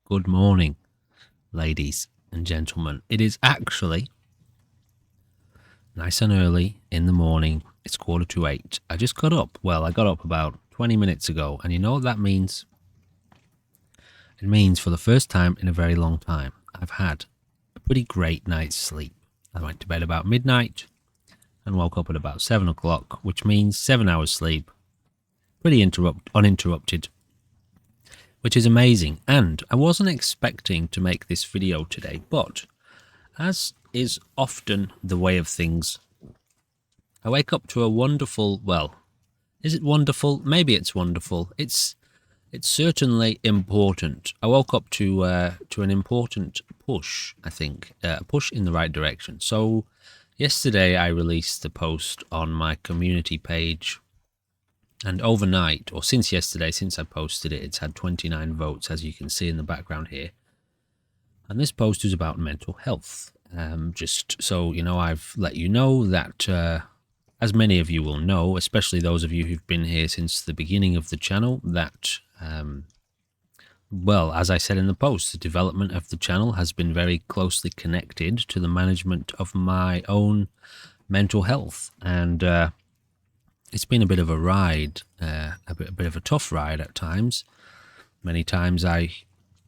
Good morning, ladies and gentlemen. It is actually nice and early in the morning. It's 7:45. I just got up. Well, I got up about 20 minutes ago, and you know what that means? It means for the first time in a very long time, I've had a pretty great night's sleep. I went to bed about midnight and woke up at about 7 o'clock, which means 7 hours sleep. Pretty uninterrupted, which is amazing. And I wasn't expecting to make this video today, but as is often the way of things, I wake up to a wonderful, well, is it wonderful? Maybe it's wonderful. It's certainly important. I woke up to an important push, I think, a push in the right direction. So yesterday I released the post on my community page, and overnight, or since yesterday, since I posted it, it's had 29 votes, as you can see in the background here. And this post is about mental health. Just so you know, I've let you know that, as many of you will know, especially those of you who've been here since the beginning of the channel, that, well, as I said in the post, the development of the channel has been very closely connected to the management of my own mental health. And it's been a bit of a ride, a bit of a tough ride at times. Many times I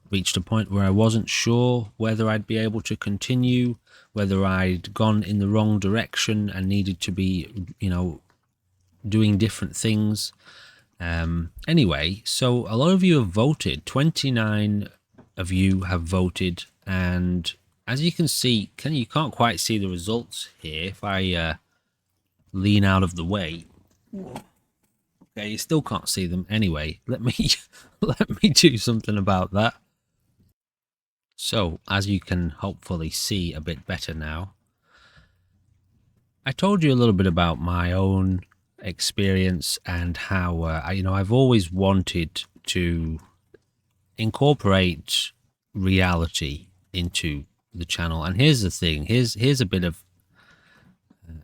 reached a point where I wasn't sure whether I'd be able to continue, whether I'd gone in the wrong direction and needed to be, doing different things. Anyway, so a lot of you have voted. 29 of you have voted, and as you can see, you can't quite see the results here. If I lean out of the way, okay, you still can't see them. Anyway, let me do something about that. So, as you can hopefully see a bit better now, I told you a little bit about my own experience and how I've always wanted to incorporate reality into the channel. And here's the thing, here's a bit of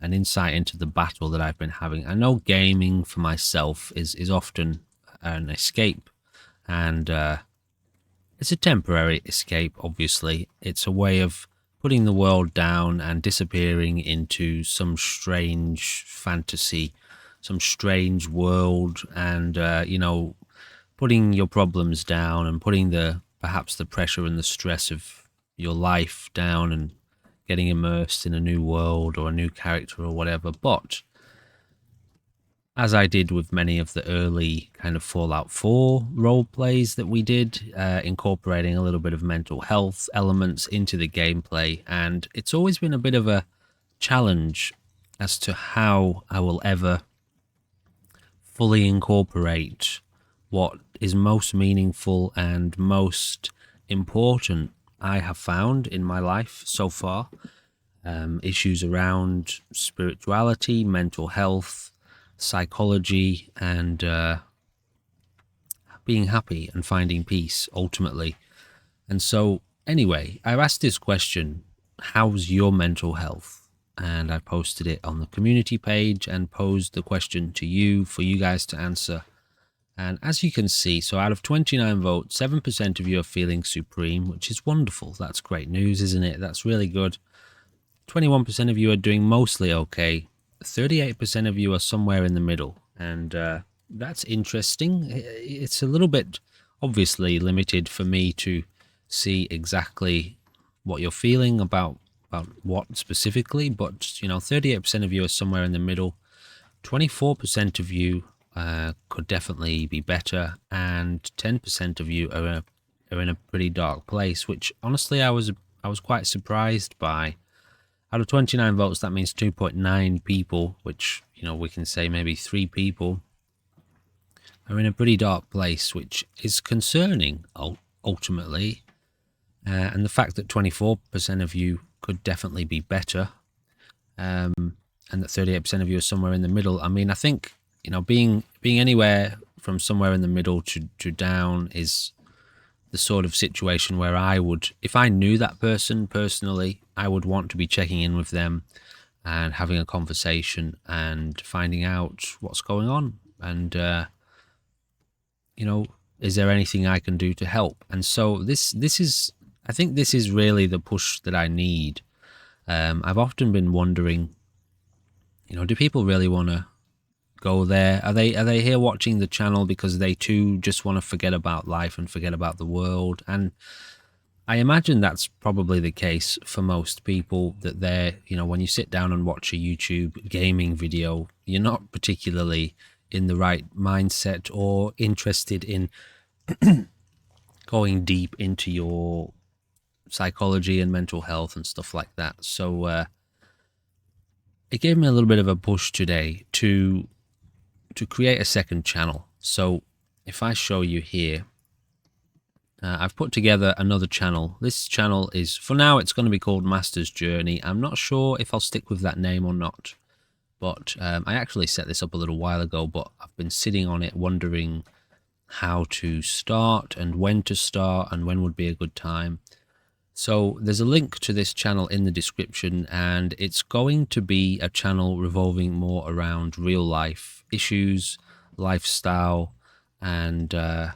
an insight into the battle that I've been having. I know gaming for myself is often an escape, and it's a temporary escape, obviously. It's a way of putting the world down and disappearing into some strange fantasy, some strange world, and, putting your problems down and putting perhaps the pressure and the stress of your life down and getting immersed in a new world or a new character or whatever. But as I did with many of the early kind of Fallout 4 role plays that we did, incorporating a little bit of mental health elements into the gameplay. And it's always been a bit of a challenge as to how I will ever fully incorporate what is most meaningful and most important I have found in my life so far. Issues around spirituality, mental health, psychology, and being happy and finding peace ultimately. And so anyway, I've asked this question, how's your mental health? And I posted it on the community page and posed the question to you for you guys to answer. And as you can see, so out of 29 votes, 7% of you are feeling supreme, which is wonderful. That's great news, isn't it? That's really good. 21% of you are doing mostly okay. 38% of you are somewhere in the middle, and that's interesting. It's a little bit obviously limited for me to see exactly what you're feeling about what specifically, but 38% of you are somewhere in the middle. 24% of you could definitely be better, and 10% of you are in a pretty dark place, which honestly I was quite surprised by. Out of 29 votes, that means 2.9 people, which, we can say maybe 3 people are in a pretty dark place, which is concerning, ultimately. And the fact that 24% of you could definitely be better, and that 38% of you are somewhere in the middle. I mean, I think, being anywhere from somewhere in the middle to down is the sort of situation where I would, if I knew that person personally, I would want to be checking in with them and having a conversation and finding out what's going on. And, is there anything I can do to help? And so this is, I think this is really the push that I need. I've often been wondering, do people really want to go there? Are they here watching the channel because they too just want to forget about life and forget about the world? And I imagine that's probably the case for most people, that they're, when you sit down and watch a YouTube gaming video, you're not particularly in the right mindset or interested in going deep into your psychology and mental health and stuff like that. So it gave me a little bit of a push today to create a second channel. So if I show you here, I've put together another channel. This channel is, for now, it's going to be called Master's Journey. I'm not sure if I'll stick with that name or not, but I actually set this up a little while ago, but I've been sitting on it wondering how to start and when would be a good time. So there's a link to this channel in the description, and it's going to be a channel revolving more around real life issues, lifestyle, and the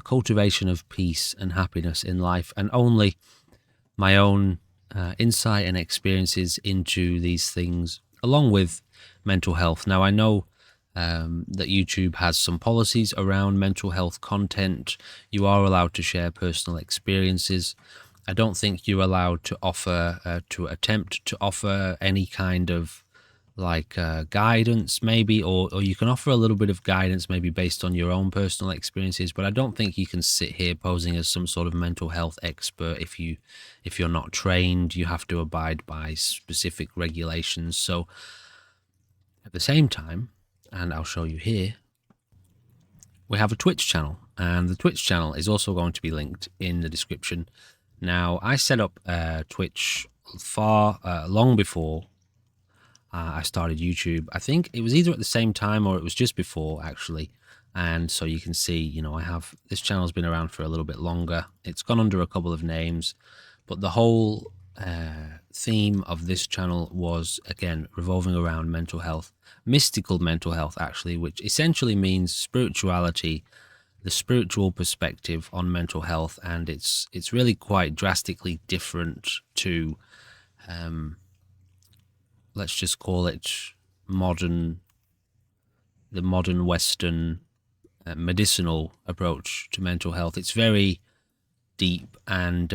cultivation of peace and happiness in life, and only my own insight and experiences into these things, along with mental health. Now, I know that YouTube has some policies around mental health content. You are allowed to share personal experiences. I don't think you're allowed to offer, to attempt to offer any kind of guidance, maybe, or you can offer a little bit of guidance maybe based on your own personal experiences, but I don't think you can sit here posing as some sort of mental health expert. If you're not trained, you have to abide by specific regulations. So at the same time, and I'll show you here, we have a Twitch channel, and the Twitch channel is also going to be linked in the description. Now, I set up Twitch long before I started YouTube. I think it was either at the same time or it was just before, actually. And so you can see, I have, this channel's been around for a little bit longer. It's gone under a couple of names, but the whole theme of this channel was, again, revolving around mental health, mystical mental health, actually, which essentially means spirituality, the spiritual perspective on mental health. And it's really quite drastically different to let's just call it the modern Western medicinal approach to mental health. It's very deep and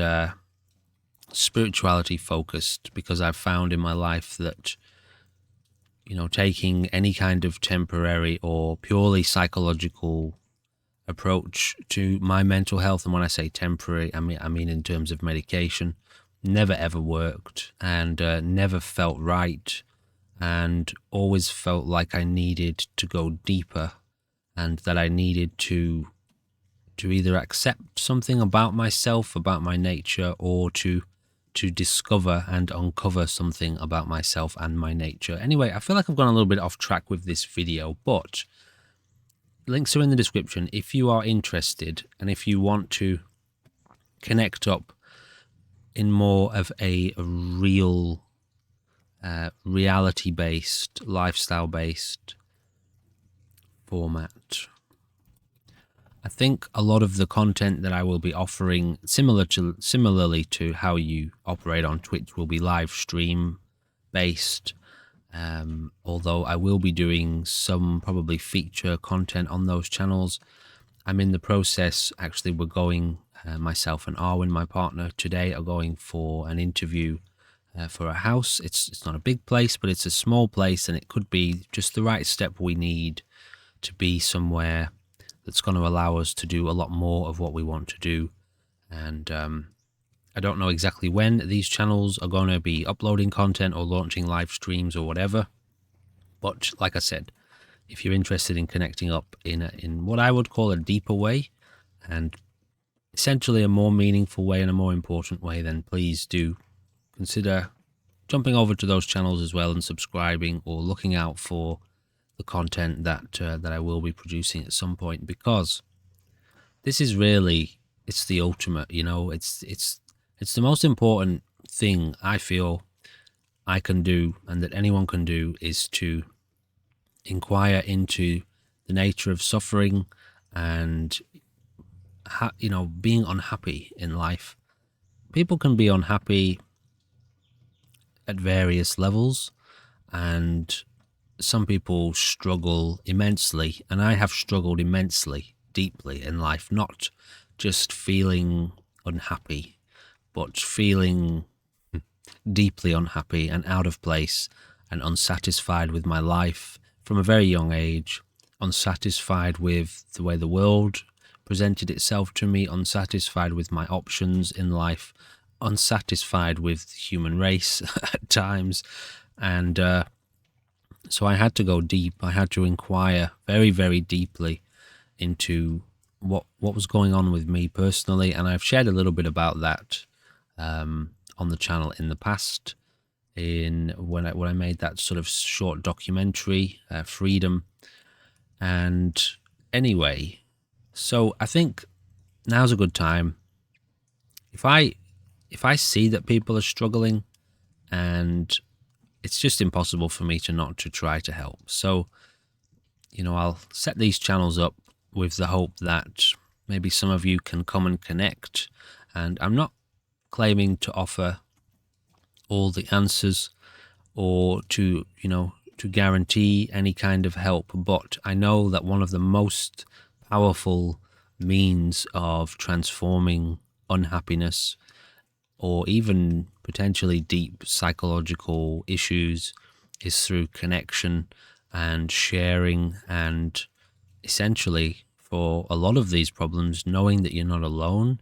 spirituality focused, because I've found in my life that, taking any kind of temporary or purely psychological approach to my mental health, and when I say temporary, I mean in terms of medication, never ever worked, and never felt right, and always felt like I needed to go deeper, and that I needed to either accept something about myself, about my nature, or to discover and uncover something about myself and my nature. Anyway, I feel like I've gone a little bit off track with this video, but links are in the description if you are interested, and if you want to connect up in more of a real, reality-based, lifestyle-based format. I think a lot of the content that I will be offering, similarly to how you operate on Twitch, will be live stream based. Although I will be doing some probably feature content on those channels. I'm in the process, actually, we're going, myself and Arwen, my partner, today are going for an interview for a house. It's not a big place, but it's a small place, and it could be just the right step we need to be somewhere that's going to allow us to do a lot more of what we want to do. And I don't know exactly when these channels are going to be uploading content or launching live streams or whatever. But like I said, if you're interested in connecting up in what I would call a deeper way, and essentially a more meaningful way and a more important way, then please do consider jumping over to those channels as well and subscribing, or looking out for the content that I will be producing at some point, because this is really, it's the ultimate, it's the most important thing I feel I can do, and that anyone can do, is to inquire into the nature of suffering and being unhappy in life. People can be unhappy at various levels, and some people struggle immensely, and I have struggled immensely, deeply in life, not just feeling unhappy, but feeling deeply unhappy and out of place and unsatisfied with my life from a very young age, unsatisfied with the way the world presented itself to me, unsatisfied with my options in life, unsatisfied with the human race at times. And so I had to go deep. I had to inquire very, very deeply into what was going on with me personally, and I've shared a little bit about that on the channel in the past. When I made that sort of short documentary, Freedom. And anyway, so I think now's a good time. If I see that people are struggling, and it's just impossible for me to not to try to help. So, I'll set these channels up with the hope that maybe some of you can come and connect. And I'm not claiming to offer all the answers or to guarantee any kind of help, but I know that one of the most powerful means of transforming unhappiness or even potentially deep psychological issues is through connection and sharing, and essentially for a lot of these problems, knowing that you're not alone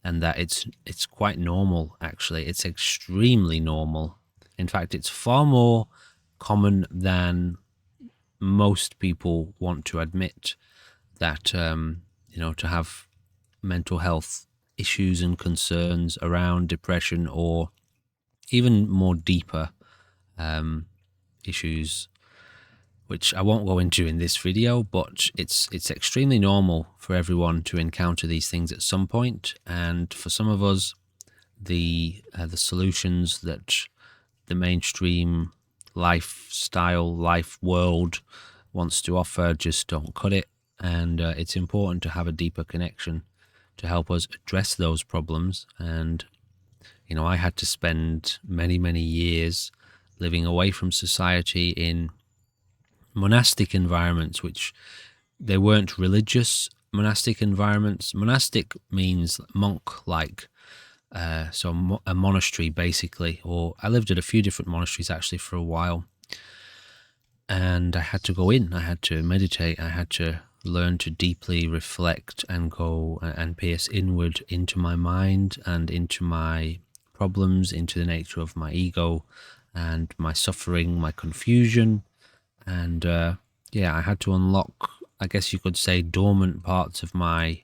and that it's quite normal. Actually, it's extremely normal. In fact, it's far more common than most people want to admit, that to have mental health issues and concerns around depression or even more deeper issues, which I won't go into in this video, but it's extremely normal for everyone to encounter these things at some point. And for some of us, the solutions that the mainstream lifestyle, life world wants to offer just don't cut it. And it's important to have a deeper connection to help us address those problems. And I had to spend many, many years living away from society in monastic environments, which they weren't religious monastic environments. Monastic means monk-like, so a monastery basically. Or I lived at a few different monasteries actually for a while, and I had to go in, I had to meditate, I had to learn to deeply reflect and go and pierce inward into my mind and into my problems, into the nature of my ego and my suffering, my confusion. And I had to unlock, I guess you could say, dormant parts of my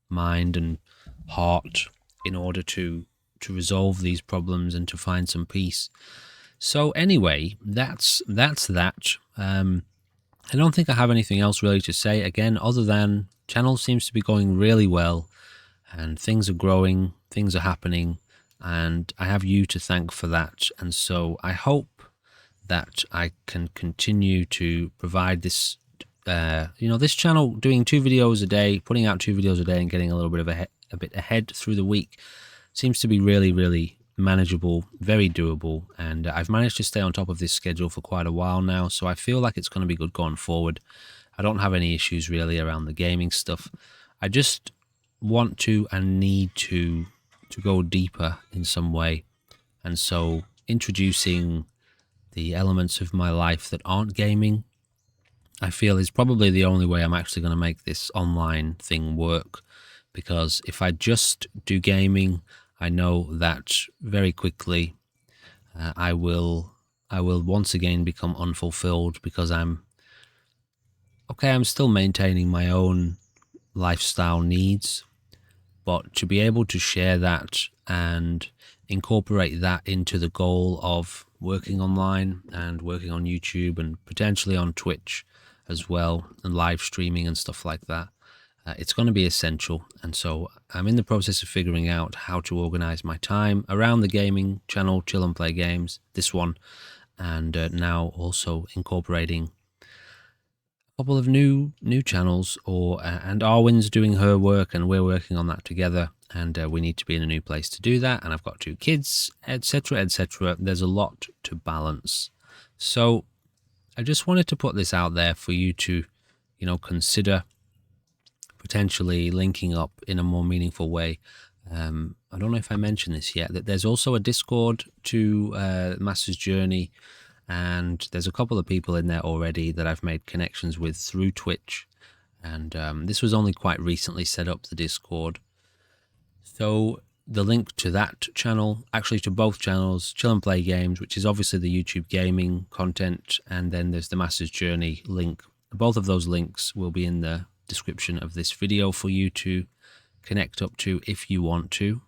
mind and heart in order to resolve these problems and to find some peace. So anyway, that's that. I don't think I have anything else really to say, again, other than channel seems to be going really well and things are growing, things are happening, and I have you to thank for that. And so I hope that I can continue to provide this, this channel, doing 2 videos a day, putting out 2 videos a day and getting a little bit of a bit ahead through the week seems to be really, really manageable, very doable. And I've managed to stay on top of this schedule for quite a while now, so I feel like it's going to be good going forward. I don't have any issues really around the gaming stuff. I just want to and need to go deeper in some way. And so introducing the elements of my life that aren't gaming, I feel is probably the only way I'm actually going to make this online thing work. Because if I just do gaming, I know that very quickly I will once again become unfulfilled, because I'm still maintaining my own lifestyle needs, but to be able to share that and incorporate that into the goal of working online and working on YouTube and potentially on Twitch as well, and live streaming and stuff like that, it's going to be essential. And so I'm in the process of figuring out how to organize my time around the gaming channel, Chill and Play Games, this one, and now also incorporating couple of new channels, and Arwen's doing her work, and we're working on that together. And we need to be in a new place to do that. And I've got 2 kids, etc., etc. There's a lot to balance. So I just wanted to put this out there for you to, consider potentially linking up in a more meaningful way. I don't know if I mentioned this yet, that there's also a Discord to Master's Journey, and there's a couple of people in there already that I've made connections with through Twitch. And this was only quite recently set up, the Discord. So the link to that channel, actually to both channels, Chill and Play Games, which is obviously the YouTube gaming content, and then there's the Master's Journey link. Both of those links will be in the description of this video for you to connect up to if you want to.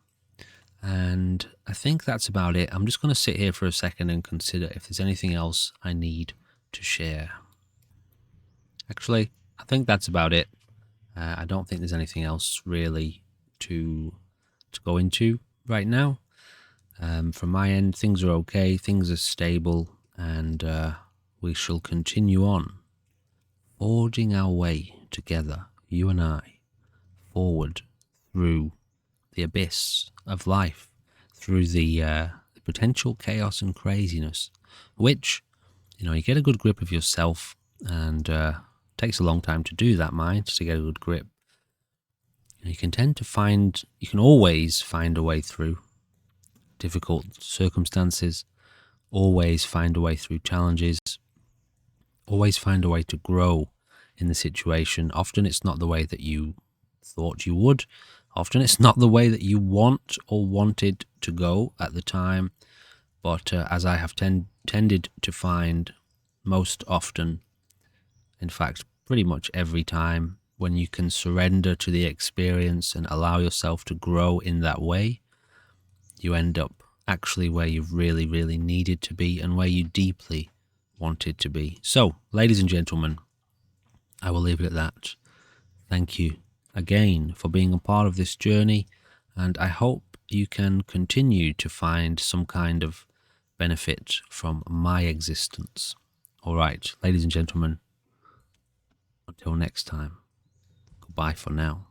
And I think that's about it. I'm just going to sit here for a second and consider if there's anything else I need to share. Actually, I think that's about it. I don't think there's anything else really to go into right now. From my end, things are okay, things are stable, and we shall continue on, forging our way together, you and I, forward through the abyss of life, through the potential chaos and craziness, which, you get a good grip of yourself, and it takes a long time to do that, mind, to get a good grip. You can always find a way through difficult circumstances, always find a way through challenges, always find a way to grow in the situation. Often it's not the way that you thought you would. Often it's not the way that you want or wanted to go at the time. But as I have tended to find most often, in fact, pretty much every time, when you can surrender to the experience and allow yourself to grow in that way, you end up actually where you really, really needed to be and where you deeply wanted to be. So, ladies and gentlemen, I will leave it at that. Thank you again for being a part of this journey, and I hope you can continue to find some kind of benefit from my existence. All right, ladies and gentlemen, until next time. Bye for now.